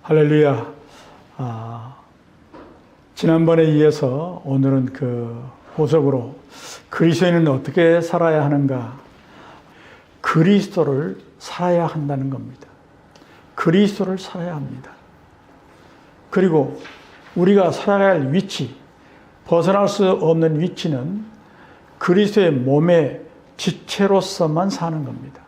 할렐루야. 지난번에 이어서 오늘은 후속으로 그리스도인은 어떻게 살아야 하는가? 그리스도를 살아야 한다는 겁니다. 그리스도를 살아야 합니다. 그리고 우리가 살아야 할 위치, 벗어날 수 없는 위치는 그리스도의 몸의 지체로서만 사는 겁니다.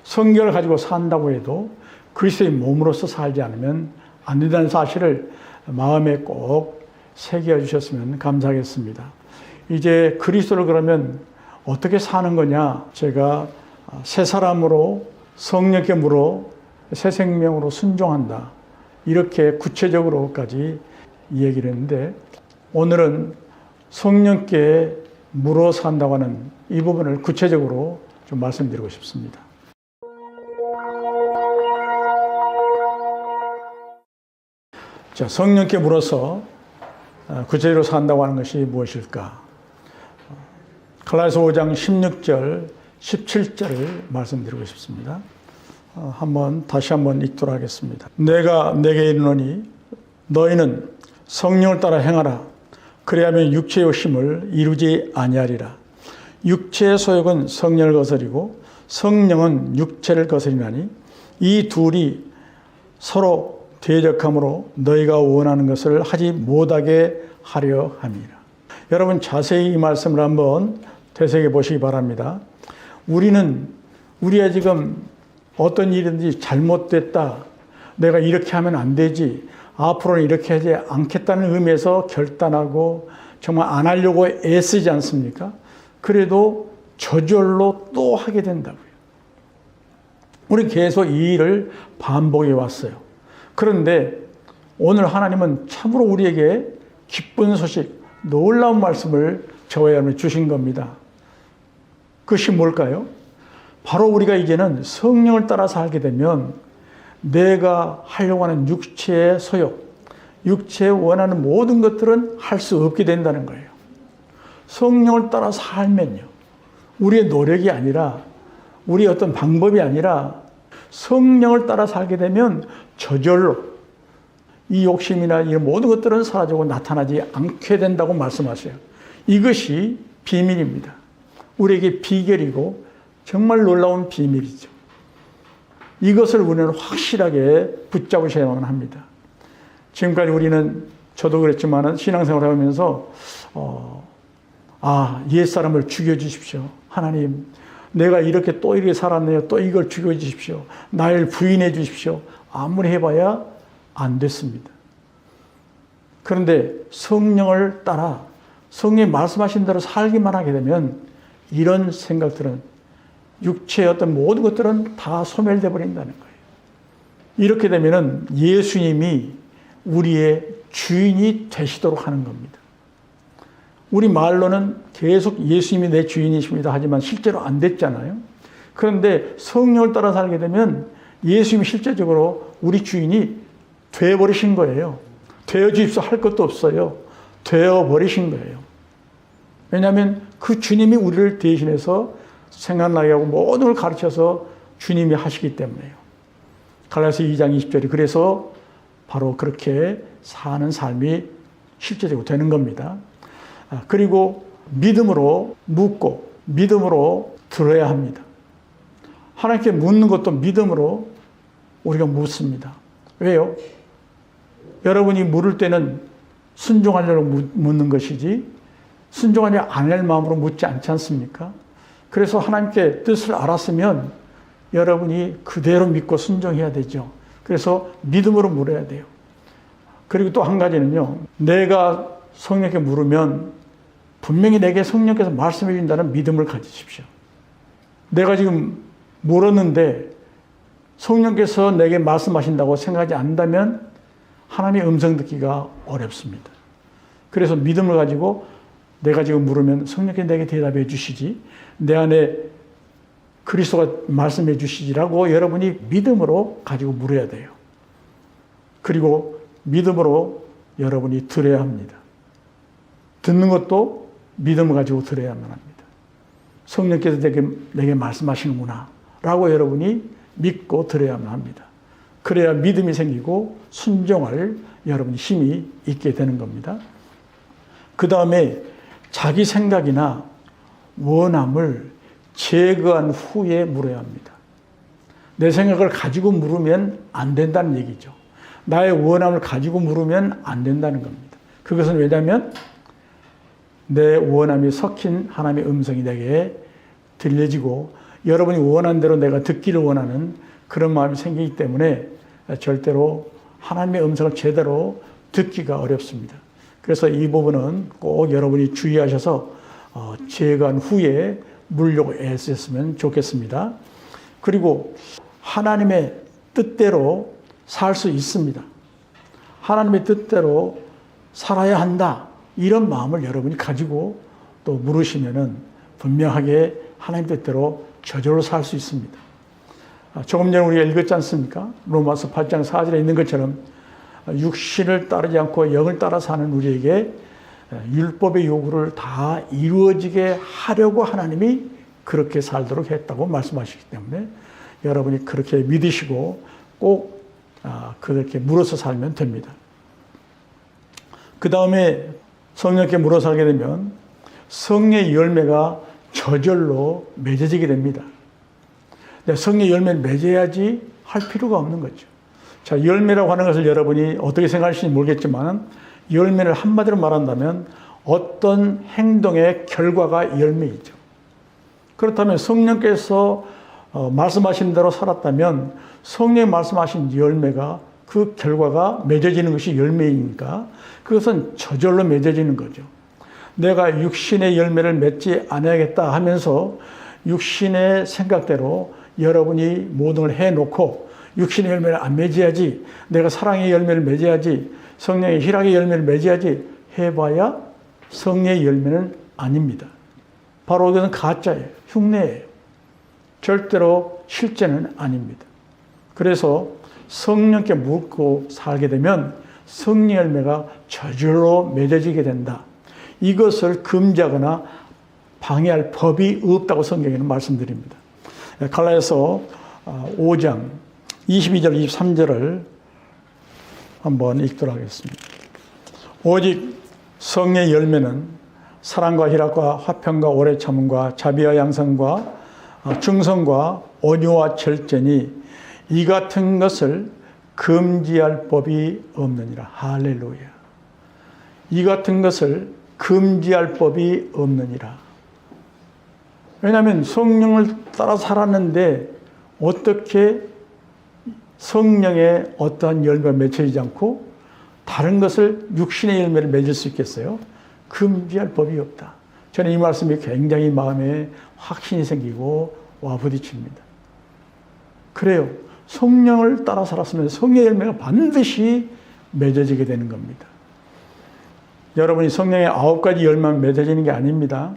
성경을 가지고 산다고 해도 그리스도의 몸으로서 살지 않으면 안 된다는 사실을 마음에 꼭 새겨주셨으면 감사하겠습니다. 이제 그리스도를 그러면 어떻게 사는 거냐? 제가 새 사람으로 성령께 물어 새 생명으로 순종한다. 이렇게 구체적으로까지 얘기를 했는데 오늘은 성령께 물어 산다고 하는 이 부분을 구체적으로 좀 말씀드리고 싶습니다. 자, 성령께 물어서 구체적으로 산다고 하는 것이 무엇일까? 갈라디아서 5장 16절, 17절을 말씀드리고 싶습니다. 다시 한번 읽도록 하겠습니다. 내가 내게 이르노니 너희는 성령을 따라 행하라. 그리하면 육체의 욕심을 이루지 아니하리라. 육체의 소욕은 성령을 거스리고 성령은 육체를 거스리나니 이 둘이 서로 대적함으로 너희가 원하는 것을 하지 못하게 하려 함이라. 여러분 자세히 이 말씀을 한번 되새겨 보시기 바랍니다. 우리가 지금 어떤 일이든지 잘못됐다. 내가 이렇게 하면 안 되지. 앞으로는 이렇게 하지 않겠다는 의미에서 결단하고 정말 안 하려고 애쓰지 않습니까? 그래도 저절로 또 하게 된다고요. 우리 계속 이 일을 반복해 왔어요. 그런데 오늘 하나님은 참으로 우리에게 기쁜 소식, 놀라운 말씀을 저와 여러분이 주신 겁니다. 그것이 뭘까요? 바로 우리가 이제는 성령을 따라 살게 되면 내가 하려고 하는 육체의 소욕, 육체에 원하는 모든 것들은 할 수 없게 된다는 거예요. 성령을 따라 살면요. 우리의 노력이 아니라 우리의 어떤 방법이 아니라 성령을 따라 살게 되면 저절로 이 욕심이나 이 모든 것들은 사라지고 나타나지 않게 된다고 말씀하세요. 이것이 비밀입니다. 우리에게 비결이고 정말 놀라운 비밀이죠. 이것을 우리는 확실하게 붙잡으셔야만 합니다. 지금까지 저도 그랬지만 신앙생활을 하면서 옛사람을 죽여주십시오. 하나님, 내가 이렇게 살았네요. 또 이걸 죽여주십시오. 나를 부인해 주십시오. 아무리 해봐야 안 됐습니다. 그런데 성령을 따라 성령이 말씀하신 대로 살기만 하게 되면 이런 생각들은 육체의 어떤 모든 것들은 다 소멸돼 버린다는 거예요. 이렇게 되면은 예수님이 우리의 주인이 되시도록 하는 겁니다. 우리 말로는 계속 예수님이 내 주인이십니다. 하지만 실제로 안 됐잖아요. 그런데 성령을 따라 살게 되면 예수님이 실제적으로 우리 주인이 되어버리신 거예요. 되어주십시오 할 것도 없어요. 되어버리신 거예요. 왜냐하면 그 주님이 우리를 대신해서 생각나게 하고 모든 걸 가르쳐서 주님이 하시기 때문에요. 갈라디아서 2장 20절이 그래서 바로 그렇게 사는 삶이 실제적으로 되는 겁니다. 그리고 믿음으로 묻고 믿음으로 들어야 합니다. 하나님께 묻는 것도 믿음으로 우리가 묻습니다. 왜요? 여러분이 물을 때는 순종하려고 묻는 것이지 순종하지 않을 마음으로 묻지 않지 않습니까? 그래서 하나님께 뜻을 알았으면 여러분이 그대로 믿고 순종해야 되죠. 그래서 믿음으로 물어야 돼요. 그리고 또 한 가지는요. 내가 성령께 물으면 분명히 내게 성령께서 말씀해 준다는 믿음을 가지십시오. 내가 지금 물었는데 성령께서 내게 말씀하신다고 생각하지 않는다면 하나님의 음성 듣기가 어렵습니다. 그래서 믿음을 가지고 내가 지금 물으면 성령께서 내게 대답해 주시지 내 안에 그리스도가 말씀해 주시지라고 여러분이 믿음으로 가지고 물어야 돼요. 그리고 믿음으로 여러분이 들어야 합니다. 듣는 것도 믿음을 가지고 들어야만 합니다. 성령께서 내게 말씀하시는구나 라고 여러분이 믿고 들어야만 합니다. 그래야 믿음이 생기고 순종할 여러분이 힘이 있게 되는 겁니다. 그 다음에 자기 생각이나 원함을 제거한 후에 물어야 합니다. 내 생각을 가지고 물으면 안 된다는 얘기죠. 나의 원함을 가지고 물으면 안 된다는 겁니다. 그것은 왜냐하면 내 원함이 섞인 하나님의 음성이 내게 들려지고 여러분이 원하는 대로 내가 듣기를 원하는 그런 마음이 생기기 때문에 절대로 하나님의 음성을 제대로 듣기가 어렵습니다. 그래서 이 부분은 꼭 여러분이 주의하셔서 제거한 후에 물려고 애쓰셨으면 좋겠습니다. 그리고 하나님의 뜻대로 살 수 있습니다. 하나님의 뜻대로 살아야 한다. 이런 마음을 여러분이 가지고 또 물으시면은 분명하게 하나님 뜻대로 저절로 살 수 있습니다. 조금 전에 우리가 읽었지 않습니까? 로마서 8장 4절에 있는 것처럼 육신을 따르지 않고 영을 따라 사는 우리에게 율법의 요구를 다 이루어지게 하려고 하나님이 그렇게 살도록 했다고 말씀하시기 때문에 여러분이 그렇게 믿으시고 꼭 그렇게 물어서 살면 됩니다. 그 다음에 성령께 물어 살게 되면 성령의 열매가 저절로 맺어지게 됩니다. 성령의 열매를 맺어야지 할 필요가 없는 거죠. 자, 열매라고 하는 것을 여러분이 어떻게 생각하실지 모르겠지만 열매를 한마디로 말한다면 어떤 행동의 결과가 열매이죠. 그렇다면 성령께서 말씀하신 대로 살았다면 성령이 말씀하신 열매가 그 결과가 맺어지는 것이 열매이니까 그것은 저절로 맺어지는 거죠. 내가 육신의 열매를 맺지 않아야겠다 하면서 육신의 생각대로 여러분이 모든 걸 해놓고 육신의 열매를 안 맺어야지, 내가 사랑의 열매를 맺어야지, 성령의 희락의 열매를 맺어야지 해봐야 성령의 열매는 아닙니다. 바로 이것은 가짜예요. 흉내예요. 절대로 실제는 아닙니다. 그래서 성령께 묻고 살게 되면 성령 열매가 저절로 맺어지게 된다. 이것을 금지하거나 방해할 법이 없다고 성경에는 말씀드립니다. 갈라디아서 5장 22절 23절을 한번 읽도록 하겠습니다. 오직 성령의 열매는 사랑과 희락과 화평과 오래 참음과 자비와 양선과 충성과 온유와 절제니 이 같은 것을 금지할 법이 없느니라. 할렐루야. 이 같은 것을 금지할 법이 없느니라. 왜냐하면 성령을 따라 살았는데 어떻게 성령의 어떠한 열매가 맺혀지지 않고 다른 것을 육신의 열매를 맺을 수 있겠어요? 금지할 법이 없다. 저는 이 말씀이 굉장히 마음에 확신이 생기고 와 부딪힙니다. 그래요. 성령을 따라 살았으면 성령의 열매가 반드시 맺어지게 되는 겁니다. 여러분이 성령의 9가지 열매만 맺어지는 게 아닙니다.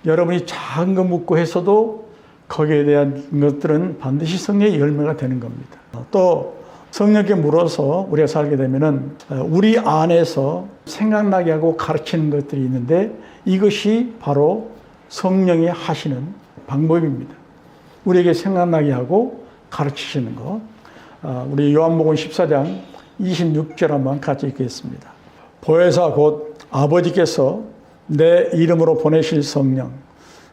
여러분이 작은 거 묻고 했어도 거기에 대한 것들은 반드시 성령의 열매가 되는 겁니다. 또 성령께 물어서 우리가 살게 되면은 우리 안에서 생각나게 하고 가르치는 것들이 있는데 이것이 바로 성령이 하시는 방법입니다. 우리에게 생각나게 하고 가르치시는 것. 우리 요한복음 14장 26절 한번 같이 읽겠습니다. 보혜사 곧 아버지께서 내 이름으로 보내실 성령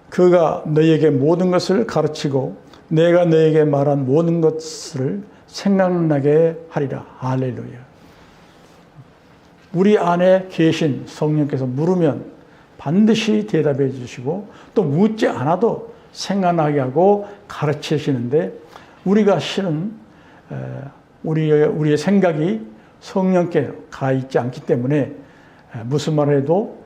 그가 너희에게 모든 것을 가르치고 내가 너희에게 말한 모든 것을 생각나게 하리라. 할렐루야. 우리 안에 계신 성령께서 물으면 반드시 대답해 주시고 또 묻지 않아도 생각나게 하고 가르치시는데 우리가 실은 우리의 생각이 성령께 가 있지 않기 때문에 무슨 말을 해도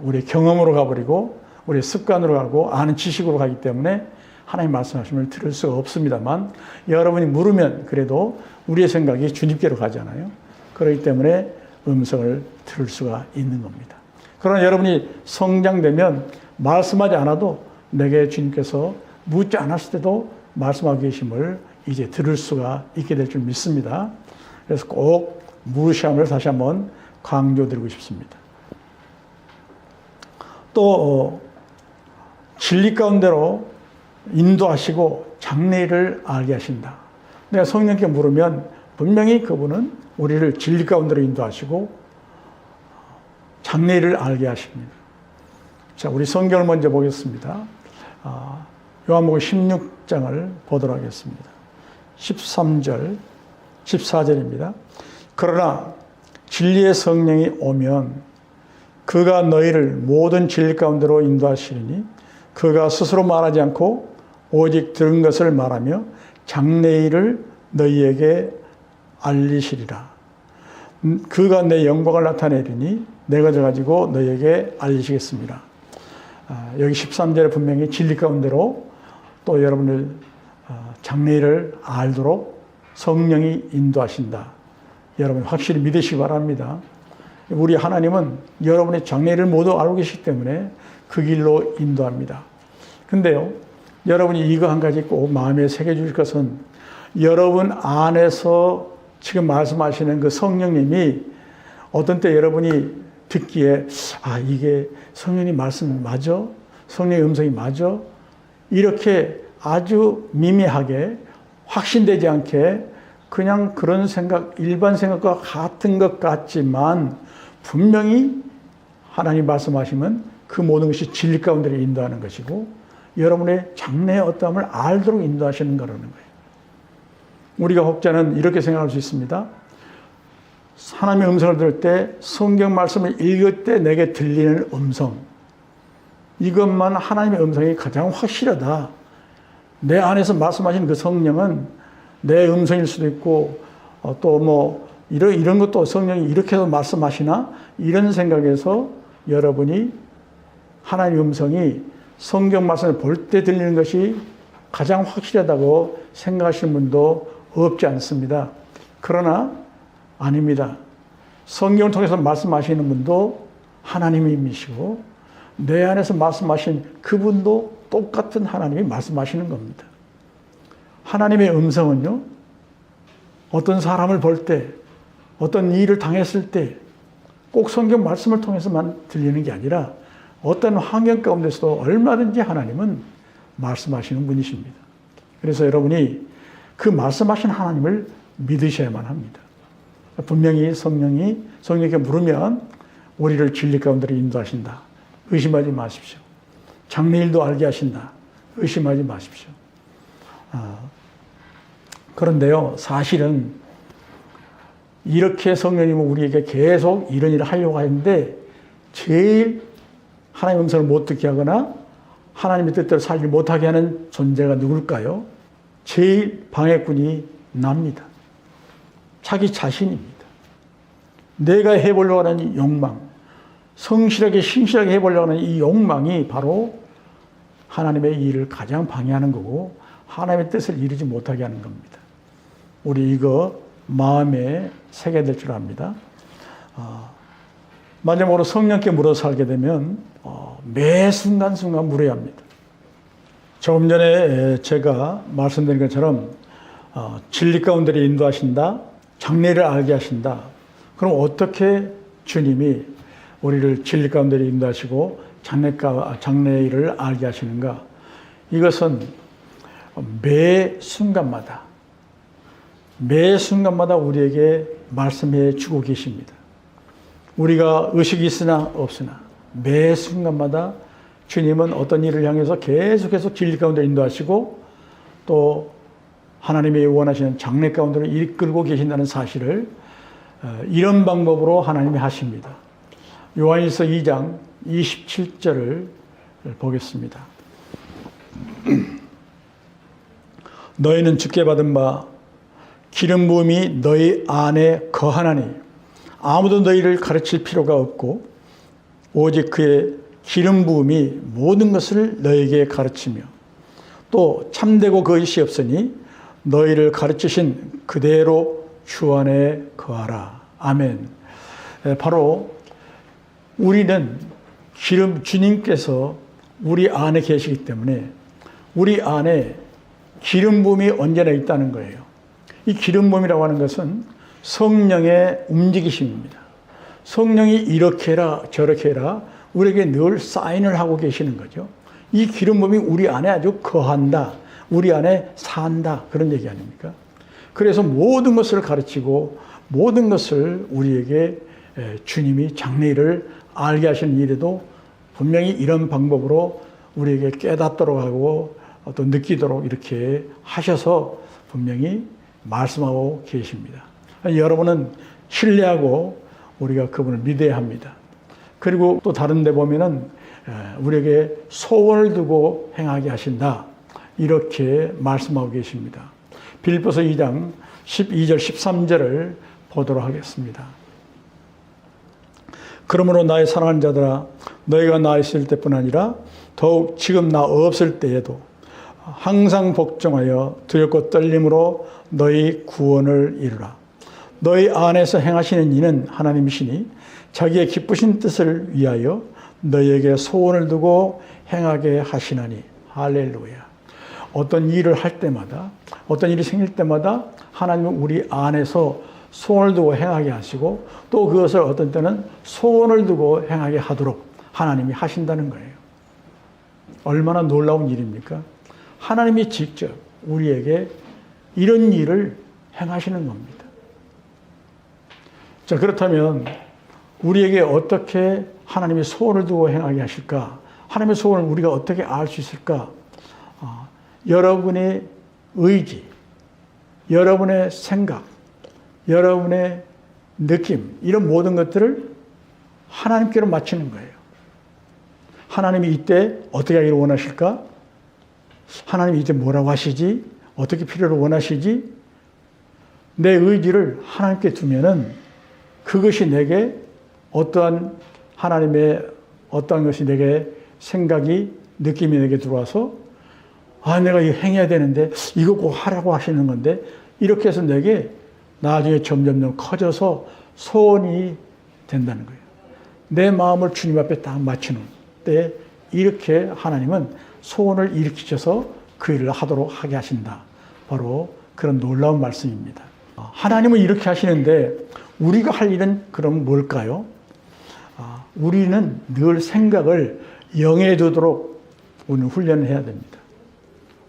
우리의 경험으로 가버리고 우리의 습관으로 가고 아는 지식으로 가기 때문에 하나님 말씀하심을 들을 수가 없습니다만 여러분이 물으면 그래도 우리의 생각이 주님께로 가잖아요. 그렇기 때문에 음성을 들을 수가 있는 겁니다. 그러나 여러분이 성장되면 말씀하지 않아도 내게 주님께서 묻지 않았을 때도 말씀하고 계심을 이제 들을 수가 있게 될 줄 믿습니다. 그래서 꼭 물으시함을 다시 한번 강조드리고 싶습니다. 또 진리 가운데로 인도하시고 장래를 알게 하신다. 내가 성령께 물으면 분명히 그분은 우리를 진리 가운데로 인도하시고 장래일을 알게 하십니다. 자, 우리 성경을 먼저 보겠습니다. 요한복음 16장을 보도록 하겠습니다. 13절, 14절입니다. 그러나 진리의 성령이 오면 그가 너희를 모든 진리 가운데로 인도하시리니 그가 스스로 말하지 않고 오직 들은 것을 말하며 장래일을 너희에게 알리시리라. 그가 내 영광을 나타내리니 내가 가지고 너희에게 알리시겠습니다. 여기 13절에 분명히 진리 가운데로 또 여러분을 장래일을 알도록 성령이 인도하신다. 여러분 확실히 믿으시기 바랍니다. 우리 하나님은 여러분의 장래일을 모두 알고 계시기 때문에 그 길로 인도합니다. 근데요, 여러분이 이거 한 가지 꼭 마음에 새겨주실 것은 여러분 안에서 지금 말씀하시는 그 성령님이 어떤 때 여러분이 듣기에 이게 성령님 말씀 맞아? 성령의 음성이 맞아? 이렇게 아주 미미하게 확신되지 않게 그냥 그런 생각, 일반 생각과 같은 것 같지만 분명히 하나님 말씀하시면 그 모든 것이 진리 가운데로 인도하는 것이고 여러분의 장래의 어떠함을 알도록 인도하시는 거라는 거예요. 우리가 혹자는 이렇게 생각할 수 있습니다. 하나님의 음성을 들을 때 성경 말씀을 읽을 때 내게 들리는 음성, 이것만 하나님의 음성이 가장 확실하다. 내 안에서 말씀하시는 그 성령은 내 음성일 수도 있고 또 뭐 이런 것도 성령이 이렇게 해서 말씀하시나 이런 생각에서 여러분이 하나님의 음성이 성경 말씀을 볼 때 들리는 것이 가장 확실하다고 생각하시는 분도 없지 않습니다. 그러나 아닙니다. 성경을 통해서 말씀하시는 분도 하나님이시고 내 안에서 말씀하신 그분도 똑같은 하나님이 말씀하시는 겁니다. 하나님의 음성은요, 어떤 사람을 볼 때, 어떤 일을 당했을 때 꼭 성경 말씀을 통해서만 들리는 게 아니라 어떤 환경 가운데서도 얼마든지 하나님은 말씀하시는 분이십니다. 그래서 여러분이 그 말씀하신 하나님을 믿으셔야만 합니다. 분명히 성령에게 물으면 우리를 진리 가운데로 인도하신다. 의심하지 마십시오. 장래일도 알게 하신다. 의심하지 마십시오. 그런데요, 사실은 이렇게 성령님은 우리에게 계속 이런 일을 하려고 하는데 제일 하나님의 음성을 못 듣게 하거나 하나님의 뜻대로 살지 못하게 하는 존재가 누굴까요? 제일 방해꾼이 납니다. 자기 자신입니다. 내가 해보려고 하는 이 욕망, 성실하게 신실하게 해보려고 하는 이 욕망이 바로 하나님의 일을 가장 방해하는 거고 하나님의 뜻을 이루지 못하게 하는 겁니다. 우리 이거 마음에 새겨야 될 줄 압니다. 마지막으로 성령께 물어 살게 되면 매 순간순간 물어야 합니다. 조금 전에 제가 말씀드린 것처럼 진리 가운데로 인도하신다, 장래를 알게 하신다. 그럼 어떻게 주님이 우리를 진리 가운데로 인도하시고 장래일을 알게 하시는가? 이것은 매 순간마다 우리에게 말씀해 주고 계십니다. 우리가 의식이 있으나 없으나 매 순간마다 주님은 어떤 일을 향해서 계속 진리 가운데 인도하시고 또 하나님이 원하시는 장래 가운데로 이끌고 계신다는 사실을 이런 방법으로 하나님이 하십니다. 요한일서 2장 27절을 보겠습니다. 너희는 주께 받은 바 기름 부음이 너희 안에 거하나니 아무도 너희를 가르칠 필요가 없고 오직 그의 기름 부음이 모든 것을 너희에게 가르치며 또 참되고 거짓이 없으니 너희를 가르치신 그대로 주 안에 거하라. 아멘. 바로 우리는 주님께서 우리 안에 계시기 때문에 우리 안에 기름 부음이 언제나 있다는 거예요. 이 기름 부음이라고 하는 것은 성령의 움직이심입니다. 성령이 이렇게 해라 저렇게 해라 우리에게 늘 사인을 하고 계시는 거죠. 이 기름 부음이 우리 안에 아주 거한다. 우리 안에 산다. 그런 얘기 아닙니까? 그래서 모든 것을 가르치고 모든 것을 우리에게 주님이 장래일을 알게 하시는 일에도 분명히 이런 방법으로 우리에게 깨닫도록 하고 또 느끼도록 이렇게 하셔서 분명히 말씀하고 계십니다. 여러분은 신뢰하고 우리가 그분을 믿어야 합니다. 그리고 또 다른 데 보면은 우리에게 소원을 두고 행하게 하신다. 이렇게 말씀하고 계십니다. 빌립보서 2장 12절 13절을 보도록 하겠습니다. 그러므로 나의 사랑하는 자들아 너희가 나 있을 때뿐 아니라 더욱 지금 나 없을 때에도 항상 복종하여 두렵고 떨림으로 너희 구원을 이루라. 너희 안에서 행하시는 이는 하나님이시니 자기의 기쁘신 뜻을 위하여 너희에게 소원을 두고 행하게 하시나니. 할렐루야. 어떤 일을 할 때마다 어떤 일이 생길 때마다 하나님은 우리 안에서 소원을 두고 행하게 하시고 또 그것을 어떤 때는 소원을 두고 행하게 하도록 하나님이 하신다는 거예요. 얼마나 놀라운 일입니까? 하나님이 직접 우리에게 이런 일을 행하시는 겁니다. 자, 그렇다면 우리에게 어떻게 하나님이 소원을 두고 행하게 하실까? 하나님의 소원을 우리가 어떻게 알 수 있을까? 여러분의 의지, 여러분의 생각, 여러분의 느낌, 이런 모든 것들을 하나님께로 맞추는 거예요. 하나님이 이때 어떻게 하기를 원하실까? 하나님이 이때 뭐라고 하시지? 어떻게 필요를 원하시지? 내 의지를 하나님께 두면은 그것이 내게 어떠한 하나님의 어떠한 것이 내게 생각이, 느낌이 내게 들어와서 내가 이거 행해야 되는데 이거 꼭 하라고 하시는 건데 이렇게 해서 내게 나중에 점점 커져서 소원이 된다는 거예요. 내 마음을 주님 앞에 딱 맞추는 때 이렇게 하나님은 소원을 일으키셔서 그 일을 하게 하신다. 바로 그런 놀라운 말씀입니다. 하나님은 이렇게 하시는데 우리가 할 일은 그럼 뭘까요? 우리는 늘 생각을 영에 두도록 우리는 훈련을 해야 됩니다.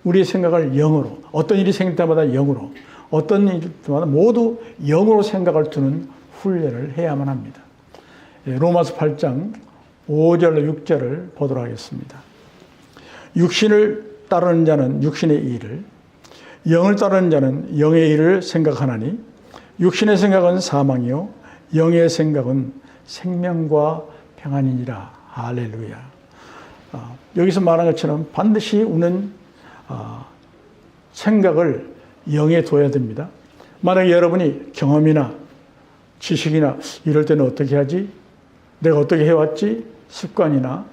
우리의 생각을 영으로, 어떤 일이 생길 때마다 영으로, 어떤 일 때마다 모두 영으로 생각을 두는 훈련을 해야만 합니다. 로마서 8장 5절로 6절을 보도록 하겠습니다. 육신을 따르는 자는 육신의 일을, 영을 따르는 자는 영의 일을 생각하나니 육신의 생각은 사망이요 영의 생각은 생명과 평안이니라. 할렐루야. 여기서 말한 것처럼 반드시 우리는 생각을 영에 둬야 됩니다. 만약에 여러분이 경험이나 지식이나 이럴 때는 어떻게 하지? 내가 어떻게 해왔지? 습관이나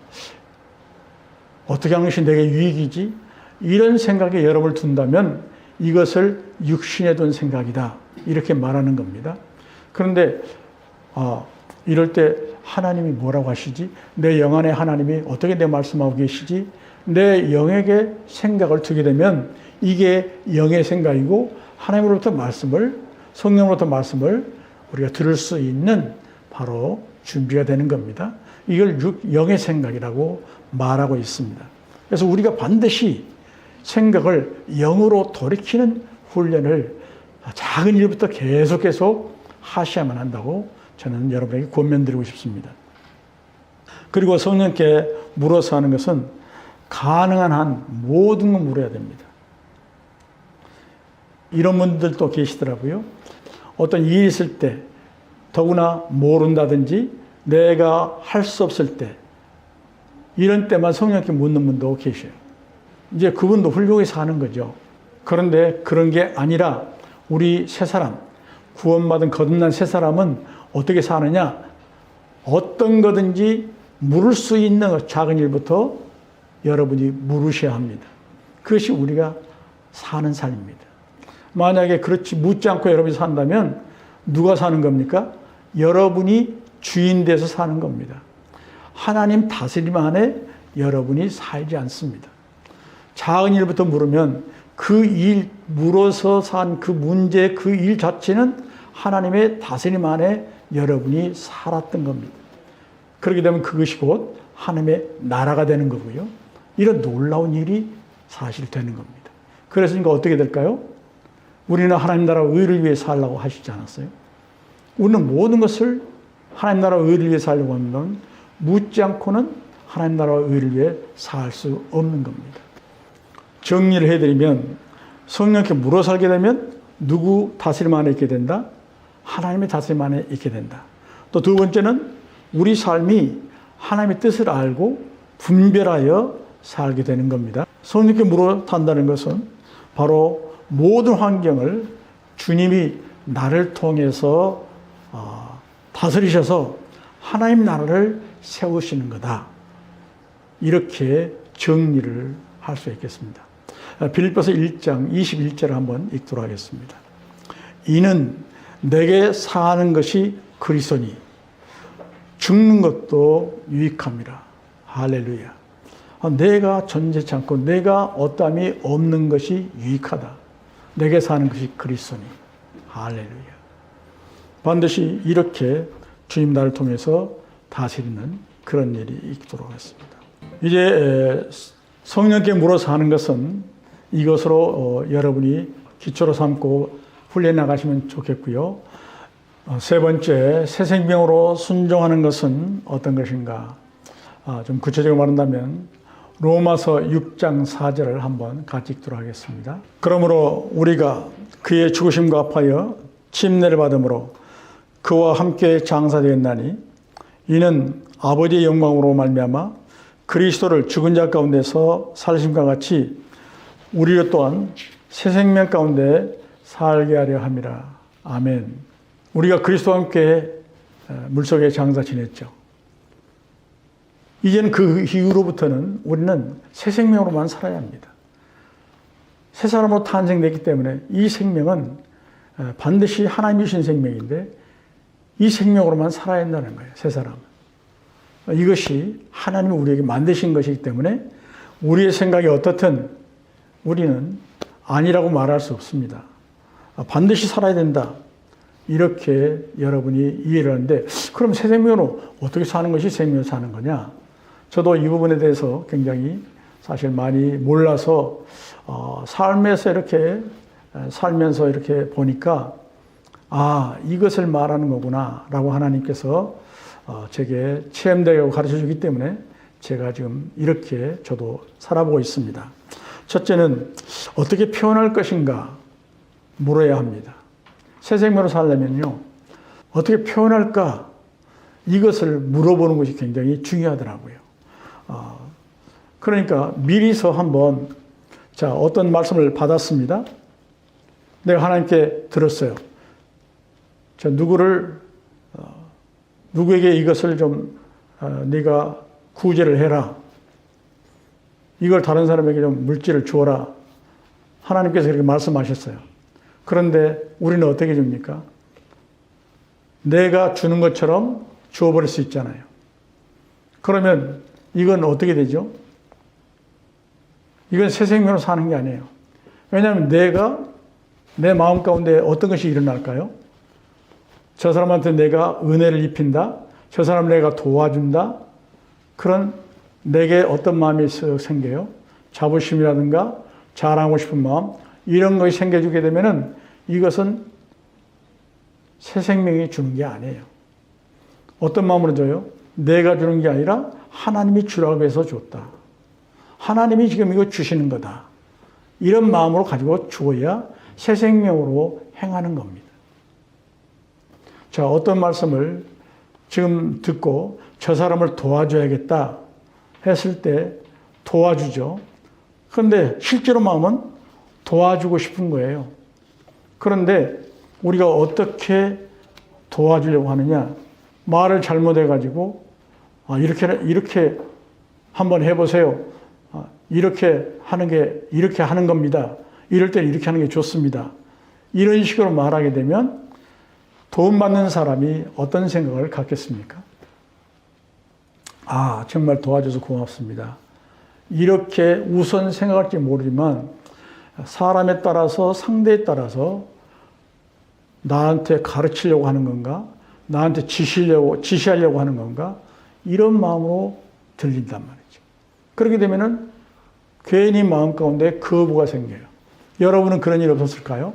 어떻게 하는 것이 내게 유익이지? 이런 생각에 여러분을 둔다면 이것을 육신에 둔 생각이다. 이렇게 말하는 겁니다. 그런데 이럴 때 하나님이 뭐라고 하시지? 내 영 안에 하나님이 어떻게 내 말씀하고 계시지? 내 영에게 생각을 두게 되면 이게 영의 생각이고 하나님으로부터 말씀을, 성령으로부터 말씀을 우리가 들을 수 있는 바로 준비가 되는 겁니다. 이걸 영의 생각이라고 말하고 있습니다. 그래서 우리가 반드시 생각을 영으로 돌이키는 훈련을 작은 일부터 계속 하셔야만 한다고 저는 여러분에게 권면드리고 싶습니다. 그리고 성령께 물어서 하는 것은 가능한 한 모든 걸 물어야 됩니다. 이런 분들도 계시더라고요. 어떤 일이 있을 때 더구나 모른다든지 내가 할 수 없을 때 이런 때만 성령께 묻는 분도 계셔요. 이제 그분도 훌륭히 사는 거죠. 그런데 그런 게 아니라 우리 새 사람, 구원받은 거듭난 새 사람은 어떻게 사느냐? 어떤 거든지 물을 수 있는 작은 일부터 여러분이 물으셔야 합니다. 그것이 우리가 사는 삶입니다. 만약에 그렇지 묻지 않고 여러분이 산다면 누가 사는 겁니까? 여러분이 주인 돼서 사는 겁니다. 하나님 다스림 안에 여러분이 살지 않습니다. 작은 일부터 물으면 그 일, 물어서 산 그 문제, 그 일 자체는 하나님의 다스림 안에 여러분이 살았던 겁니다. 그렇게 되면 그것이 곧 하나님의 나라가 되는 거고요. 이런 놀라운 일이 사실 되는 겁니다. 그래서 어떻게 될까요? 우리는 하나님 나라 의를 위해 살라고 하시지 않았어요? 우리는 모든 것을 하나님 나라 의를 위해 살려고 하면 묻지 않고는 하나님 나라 의를 위해 살 수 없는 겁니다. 정리를 해드리면 성령께 물어 살게 되면 누구 다스림 안에 있게 된다? 하나님의 다스림 안에 있게 된다. 또 두 번째는 우리 삶이 하나님의 뜻을 알고 분별하여 살게 되는 겁니다. 성령께 물어 탄다는 것은 바로 모든 환경을 주님이 나를 통해서 다스리셔서 하나님 나라를 세우시는 거다. 이렇게 정리를 할 수 있겠습니다. 빌립보서 1장 21절을 한번 읽도록 하겠습니다. 이는 내게 사는 것이 그리스도니 죽는 것도 유익함이라. 할렐루야. 내가 존재치 않고 내가 어떠함이 없는 것이 유익하다. 내게 사는 것이 그리스도니. 할렐루야. 반드시 이렇게 주님 나를 통해서 다스리는 그런 일이 있도록 하겠습니다. 이제 성령께 물어서 하는 것은 이것으로 여러분이 기초로 삼고 훈련해 나가시면 좋겠고요. 세 번째, 새 생명으로 순종하는 것은 어떤 것인가? 좀 구체적으로 말한다면 로마서 6장 4절을 한번 같이 읽도록 하겠습니다. 그러므로 우리가 그의 죽으심과 합하여 침례를 받음으로 그와 함께 장사되었나니 이는 아버지의 영광으로 말미암아 그리스도를 죽은 자 가운데서 살리심과 같이 우리를 또한 새 생명 가운데 살게 하려 함이라. 아멘. 우리가 그리스도와 함께 물속에 장사 지냈죠. 이제는 그 이후로부터는 우리는 새 생명으로만 살아야 합니다. 새 사람으로 탄생됐기 때문에 이 생명은 반드시 하나님이 주신 생명인데 이 생명으로만 살아야 한다는 거예요. 새 사람은. 이것이 하나님이 우리에게 만드신 것이기 때문에 우리의 생각이 어떻든 우리는 아니라고 말할 수 없습니다. 반드시 살아야 된다. 이렇게 여러분이 이해를 하는데 그럼 새 생명으로 어떻게 사는 것이 생명으로 사는 거냐? 저도 이 부분에 대해서 굉장히 사실 많이 몰라서 삶에서 이렇게 살면서 이렇게 보니까 이것을 말하는 거구나 라고 하나님께서 제게 체험되고 가르쳐 주기 때문에 제가 지금 이렇게 저도 살아보고 있습니다. 첫째는 어떻게 표현할 것인가 물어야 합니다. 새 생명으로 살려면요, 어떻게 표현할까? 이것을 물어보는 것이 굉장히 중요하더라고요. 그러니까 미리서 한번, 어떤 말씀을 받았습니다. 내가 하나님께 들었어요. 누구에게 이것을 좀, 네가 구제를 해라. 이걸 다른 사람에게 좀 물질을 주어라. 하나님께서 그렇게 말씀하셨어요. 그런데 우리는 어떻게 줍니까? 내가 주는 것처럼 주어버릴 수 있잖아요. 그러면 이건 어떻게 되죠? 이건 새 생명으로 사는 게 아니에요. 왜냐하면 내가 내 마음 가운데 어떤 것이 일어날까요? 저 사람한테 내가 은혜를 입힌다. 저 사람을 내가 도와준다. 그런 내게 어떤 마음이 생겨요? 자부심이라든가 자랑하고 싶은 마음, 이런 것이 생겨주게 되면은 이것은 새 생명이 주는 게 아니에요. 어떤 마음으로 줘요? 내가 주는 게 아니라 하나님이 주라고 해서 줬다. 하나님이 지금 이거 주시는 거다. 이런 마음으로 가지고 주어야 새 생명으로 행하는 겁니다. 어떤 말씀을 지금 듣고 저 사람을 도와줘야겠다 했을 때 도와주죠. 그런데 실제로 마음은 도와주고 싶은 거예요. 그런데 우리가 어떻게 도와주려고 하느냐? 말을 잘못해가지고 이렇게 한번 해보세요. 이렇게 하는 겁니다. 이럴 때 이렇게 하는 게 좋습니다. 이런 식으로 말하게 되면 도움받는 사람이 어떤 생각을 갖겠습니까? 정말 도와줘서 고맙습니다. 이렇게 우선 생각할지 모르지만 사람에 따라서, 상대에 따라서 나한테 가르치려고 하는 건가? 나한테 지시하려고 하는 건가? 이런 마음으로 들린단 말이죠. 그렇게 되면은 괜히 마음 가운데 거부가 생겨요. 여러분은 그런 일 없었을까요?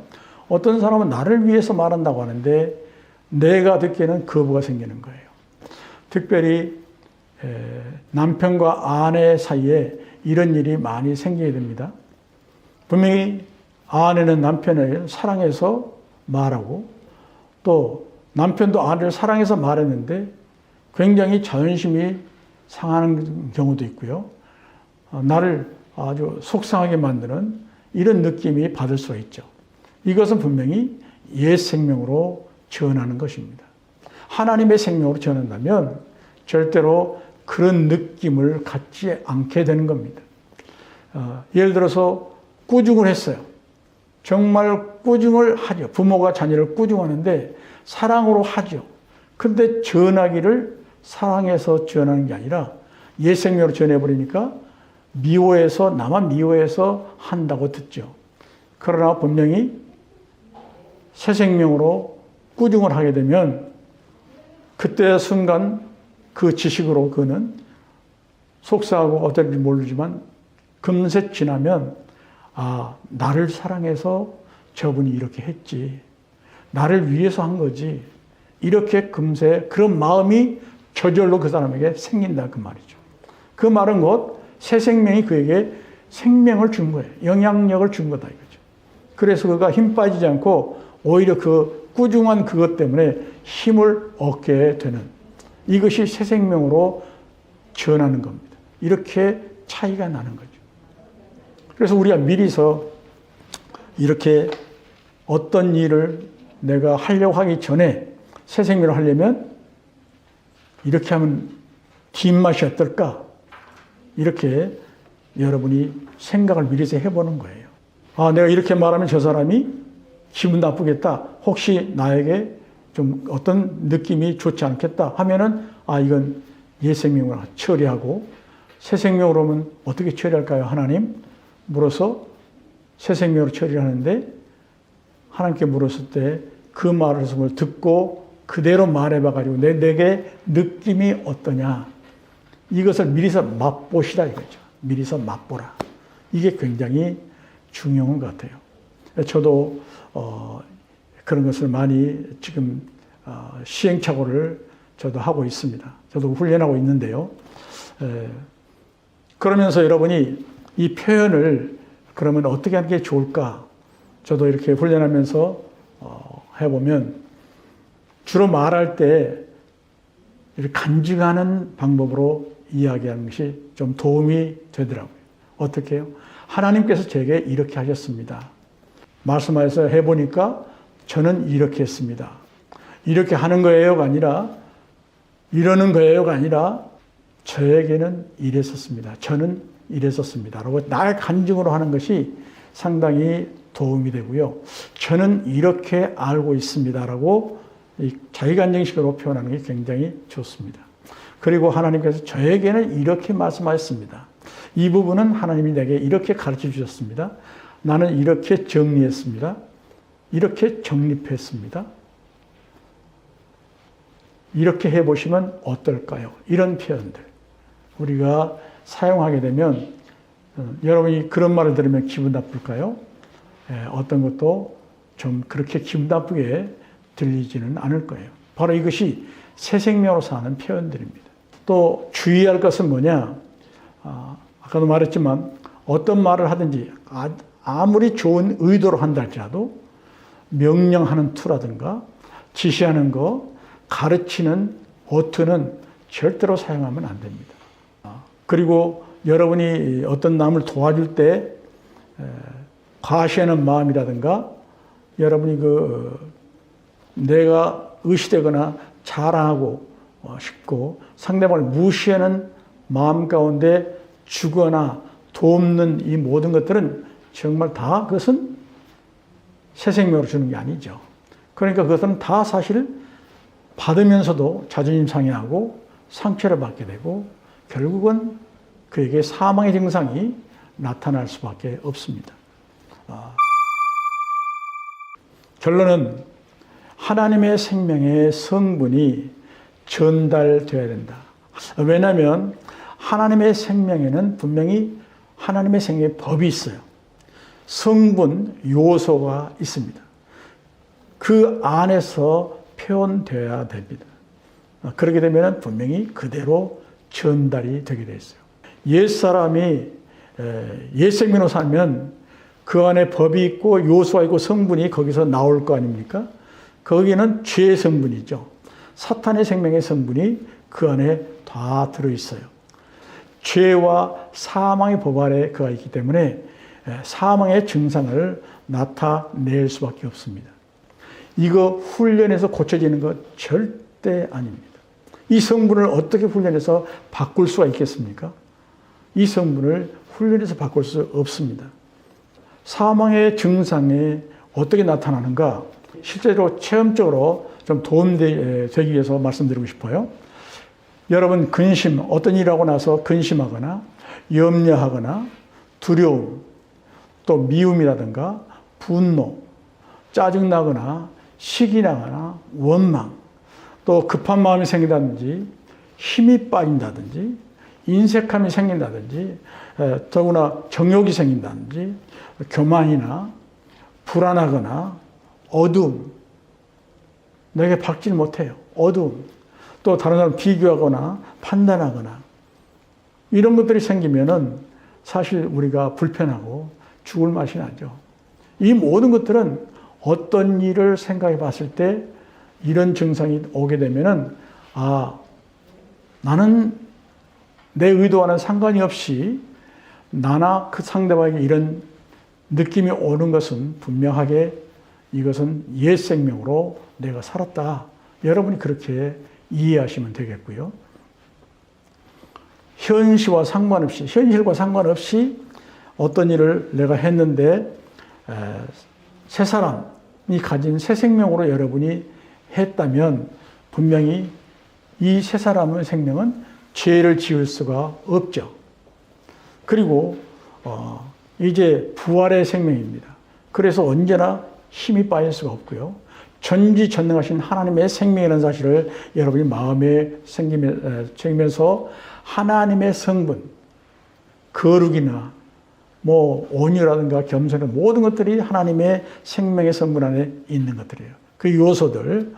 어떤 사람은 나를 위해서 말한다고 하는데 내가 듣기에는 거부가 생기는 거예요. 특별히 남편과 아내 사이에 이런 일이 많이 생기게 됩니다. 분명히 아내는 남편을 사랑해서 말하고 또 남편도 아내를 사랑해서 말했는데 굉장히 자존심이 상하는 경우도 있고요. 나를 아주 속상하게 만드는 이런 느낌이 받을 수가 있죠. 이것은 분명히 옛 생명으로 전하는 것입니다. 하나님의 생명으로 전한다면 절대로 그런 느낌을 갖지 않게 되는 겁니다. 예를 들어서 꾸중을 했어요. 정말 꾸중을 하죠. 부모가 자녀를 꾸중하는데 사랑으로 하죠. 근데 전하기를 사랑해서 전하는 게 아니라 옛 생명으로 전해버리니까 미워해서, 나만 미워해서 한다고 듣죠. 그러나 분명히 새 생명으로 꾸중을 하게 되면 그때 순간 그 지식으로 그는 속상하고 어떨지 모르지만 금세 지나면 나를 사랑해서 저분이 이렇게 했지. 나를 위해서 한 거지. 이렇게 금세 그런 마음이 저절로 그 사람에게 생긴다 그 말이죠. 그 말은 곧 새 생명이 그에게 생명을 준 거예요. 영향력을 준 거다 이거죠. 그래서 그가 힘 빠지지 않고 오히려 그 꾸중한 그것 때문에 힘을 얻게 되는 이것이 새 생명으로 전하는 겁니다. 이렇게 차이가 나는 거죠. 그래서 우리가 미리서 이렇게 어떤 일을 내가 하려고 하기 전에 새 생명을 하려면 이렇게 하면 뒷맛이 어떨까? 이렇게 여러분이 생각을 미리서 해보는 거예요. 내가 이렇게 말하면 저 사람이 기분 나쁘겠다. 혹시 나에게 좀 어떤 느낌이 좋지 않겠다 하면은 이건 옛 생명으로 처리하고 새 생명으로 하면 어떻게 처리할까요? 하나님? 물어서 새 생명으로 처리를 하는데 하나님께 물었을 때 그 말을 듣고 그대로 말해봐가지고 내게 느낌이 어떠냐. 이것을 미리서 맛보시라 이거죠. 미리서 맛보라. 이게 굉장히 중요한 것 같아요. 저도 그런 것을 많이 지금 시행착오를 저도 하고 있습니다. 저도 훈련하고 있는데요. 그러면서 여러분이 이 표현을 그러면 어떻게 하는 게 좋을까? 저도 이렇게 훈련하면서 해보면 주로 말할 때 이렇게 간직하는 방법으로 이야기하는 것이 좀 도움이 되더라고요. 어떻게 해요? 하나님께서 제게 이렇게 하셨습니다. 말씀하셔서 해보니까 저는 이렇게 했습니다. 이렇게 하는 거예요가 아니라 이러는 거예요가 아니라 저에게는 이랬었습니다. 저는 이랬었습니다. 라고 나의 간증으로 하는 것이 상당히 도움이 되고요. 저는 이렇게 알고 있습니다. 라고 자기 간증식으로 표현하는 게 굉장히 좋습니다. 그리고 하나님께서 저에게는 이렇게 말씀하셨습니다. 이 부분은 하나님이 내게 이렇게 가르쳐 주셨습니다. 나는 이렇게 정리했습니다. 이렇게 정립했습니다. 이렇게 해보시면 어떨까요? 이런 표현들 우리가 사용하게 되면 여러분이 그런 말을 들으면 기분 나쁠까요? 어떤 것도 좀 그렇게 기분 나쁘게 들리지는 않을 거예요. 바로 이것이 새 생명으로 사는 표현들입니다. 또 주의할 것은 뭐냐? 아까도 말했지만 어떤 말을 하든지 아무리 좋은 의도로 한다 할지라도 명령하는 투라든가 지시하는 거, 가르치는 어투는 절대로 사용하면 안 됩니다. 그리고 여러분이 어떤 남을 도와줄 때 과시하는 마음이라든가 여러분이 내가 의시되거나 자랑하고 싶고 상대방을 무시하는 마음 가운데 주거나 돕는 이 모든 것들은 정말 다 그것은 새 생명으로 주는 게 아니죠. 그러니까 그것은 다 사실 받으면서도 자존심 상해하고 상처를 받게 되고 결국은 그에게 사망의 증상이 나타날 수밖에 없습니다. 결론은 하나님의 생명의 성분이 전달되어야 된다. 왜냐하면 하나님의 생명에는 분명히 하나님의 생명의 법이 있어요. 성분, 요소가 있습니다. 그 안에서 표현되어야 됩니다. 그렇게 되면 분명히 그대로 전달이 되게 돼 있어요. 옛사람이 옛생명으로 살면 그 안에 법이 있고 요소가 있고 성분이 거기서 나올 거 아닙니까? 거기는 죄의 성분이죠. 사탄의 생명의 성분이 그 안에 다 들어있어요. 죄와 사망의 법 아래 그가 있기 때문에 사망의 증상을 나타낼 수밖에 없습니다. 이거 훈련해서 고쳐지는 것 절대 아닙니다. 이 성분을 어떻게 훈련해서 바꿀 수가 있겠습니까? 이 성분을 훈련해서 바꿀 수 없습니다. 사망의 증상이 어떻게 나타나는가? 실제로 체험적으로 좀 도움되기 위해서 말씀드리고 싶어요. 여러분 근심, 어떤 일을 하고 나서 근심하거나 염려하거나 두려움, 또 미움이라든가 분노, 짜증나거나 식이 나거나 원망, 또 급한 마음이 생긴다든지 힘이 빠진다든지 인색함이 생긴다든지 더구나 정욕이 생긴다든지 교만이나 불안하거나 어두움, 내게 박질 못해요. 어두움, 또 다른 사람 비교하거나 판단하거나 이런 것들이 생기면은 사실 우리가 불편하고 죽을 맛이 나죠. 이 모든 것들은 어떤 일을 생각해 봤을 때 이런 증상이 오게 되면은 나는 내 의도와는 상관이 없이 나나 그 상대방에게 이런 느낌이 오는 것은 분명하게 이것은 옛 생명으로 내가 살았다. 여러분이 그렇게 이해하시면 되겠고요. 현실과 상관없이 어떤 일을 내가 했는데 새 사람이 가진 새 생명으로 여러분이 했다면 분명히 이 새 사람의 생명은 죄를 지을 수가 없죠. 그리고 이제 부활의 생명입니다. 그래서 언제나 힘이 빠질 수가 없고요. 전지전능하신 하나님의 생명이라는 사실을 여러분이 마음에 새기면서 하나님의 성분, 거룩이나 온유라든가 겸손 모든 것들이 하나님의 생명의 성분 안에 있는 것들이에요. 그 요소들,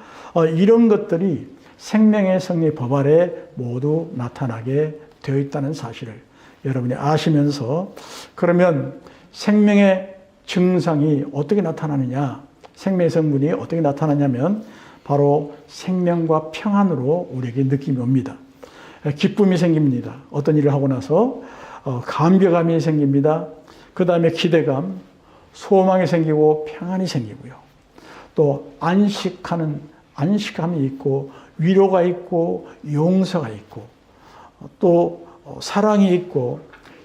이런 것들이 생명의 성리 법 아래 모두 나타나게 되어 있다는 사실을 여러분이 아시면서 그러면 생명의 증상이 어떻게 나타나느냐, 생명의 성분이 어떻게 나타나냐면 바로 생명과 평안으로 우리에게 느낌이 옵니다. 기쁨이 생깁니다. 어떤 일을 하고 나서 감격감이 생깁니다. 그 다음에 기대감, 소망이 생기고 평안이 생기고요. 또 안식감이 있고 위로가 있고 용서가 있고 또 사랑이 있고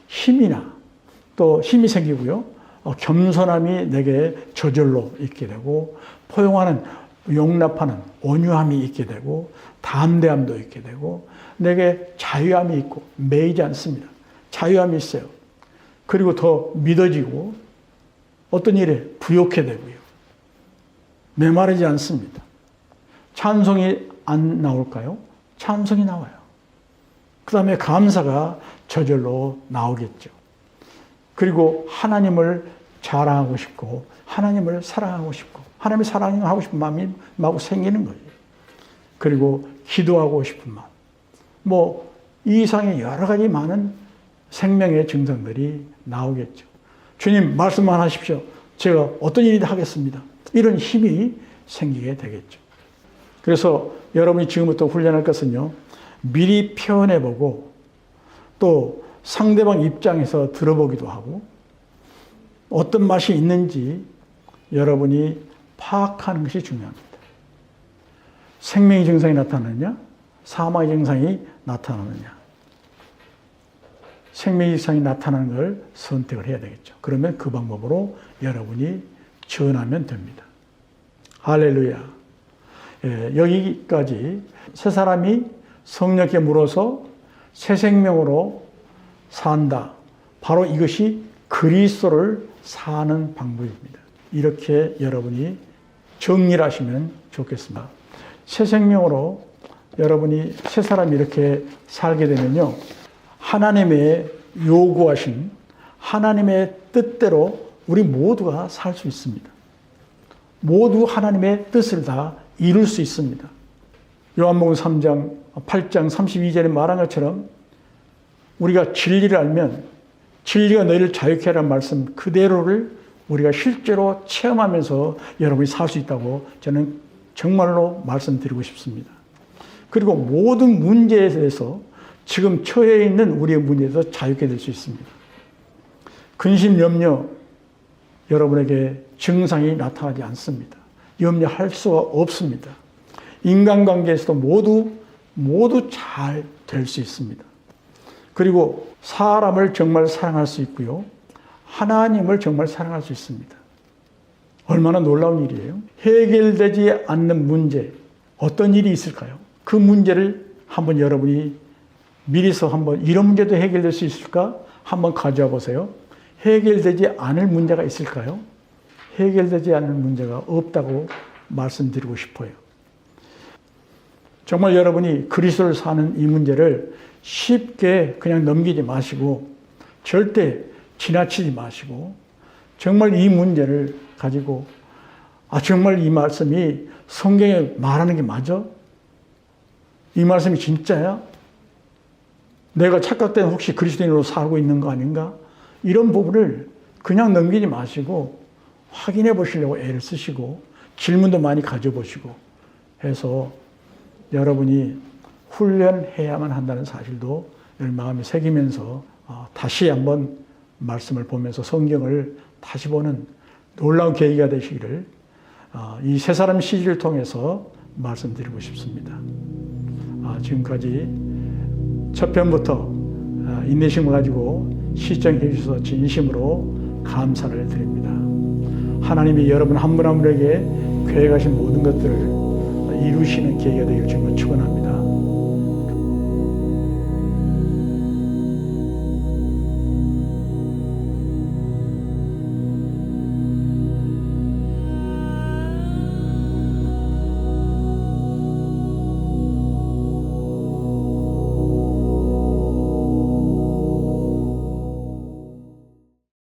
힘이 생기고요. 겸손함이 내게 저절로 있게 되고 포용하는 용납하는 온유함이 있게 되고 담대함도 있게 되고 내게 자유함이 있고 매이지 않습니다. 자유함이 있어요. 그리고 더 믿어지고 어떤 일에 부욕해 되고요. 메마르지 않습니다. 찬송이 안 나올까요? 찬송이 나와요. 그 다음에 감사가 저절로 나오겠죠. 그리고 하나님을 자랑하고 싶고 하나님을 사랑하고 싶고 하나님을 사랑하고 싶은 마음이 마구 생기는 거예요. 그리고 기도하고 싶은 마음. 이 이상의 여러 가지 많은 생명의 증상들이 나오겠죠. 주님 말씀만 하십시오. 제가 어떤 일이든 하겠습니다. 이런 힘이 생기게 되겠죠. 그래서 여러분이 지금부터 훈련할 것은요. 미리 표현해보고 또 상대방 입장에서 들어보기도 하고 어떤 맛이 있는지 여러분이 파악하는 것이 중요합니다. 생명의 증상이 나타나느냐? 사망의 증상이 나타나느냐? 생명의 증상이 나타나는 걸 선택을 해야 되겠죠. 그러면 그 방법으로 여러분이 전하면 됩니다. 할렐루야. 여기까지 새 사람이 성령께 물어서 새 생명으로 산다. 바로 이것이 그리스도를 사는 방법입니다. 이렇게 여러분이 정리를 하시면 좋겠습니다. 새 생명으로 여러분이 새 사람이 이렇게 살게 되면요. 하나님의 요구하신 하나님의 뜻대로 우리 모두가 살 수 있습니다. 모두 하나님의 뜻을 다 이룰 수 있습니다. 요한복음 3장 8장 32절에 말한 것처럼 우리가 진리를 알면 진리가 너희를 자유케 하라는 말씀 그대로를 우리가 실제로 체험하면서 여러분이 살 수 있다고 저는 정말로 말씀드리고 싶습니다. 그리고 모든 문제에 대해서 지금 처해 있는 우리의 문제에서 자유케 될 수 있습니다. 근심, 염려, 여러분에게 증상이 나타나지 않습니다. 염려할 수가 없습니다. 인간관계에서도 모두 잘 될 수 있습니다. 그리고 사람을 정말 사랑할 수 있고요. 하나님을 정말 사랑할 수 있습니다. 얼마나 놀라운 일이에요. 해결되지 않는 문제, 어떤 일이 있을까요? 그 문제를 한번 여러분이 미리서 한번 이런 문제도 해결될 수 있을까? 한번 가져와 보세요. 해결되지 않을 문제가 있을까요? 해결되지 않는 문제가 없다고 말씀드리고 싶어요. 정말 여러분이 그리스도를 사는 이 문제를 쉽게 그냥 넘기지 마시고 절대 지나치지 마시고 정말 이 문제를 가지고 정말 이 말씀이 성경에 말하는 게 맞아? 이 말씀이 진짜야? 내가 착각된 혹시 그리스도인으로 살고 있는 거 아닌가? 이런 부분을 그냥 넘기지 마시고 확인해 보시려고 애를 쓰시고 질문도 많이 가져보시고 해서 여러분이 훈련해야만 한다는 사실도 여러분 마음에 새기면서 다시 한번 말씀을 보면서 성경을 다시 보는 놀라운 계기가 되시기를 이 세 사람 시리즈를 통해서 말씀드리고 싶습니다. 지금까지 첫 편부터 인내심을 가지고 시청해 주셔서 진심으로 감사를 드립니다. 하나님이 여러분 한 분 한 분에게 계획하신 모든 것들을 이루시는 계기가 되기를 정말 축원합니다.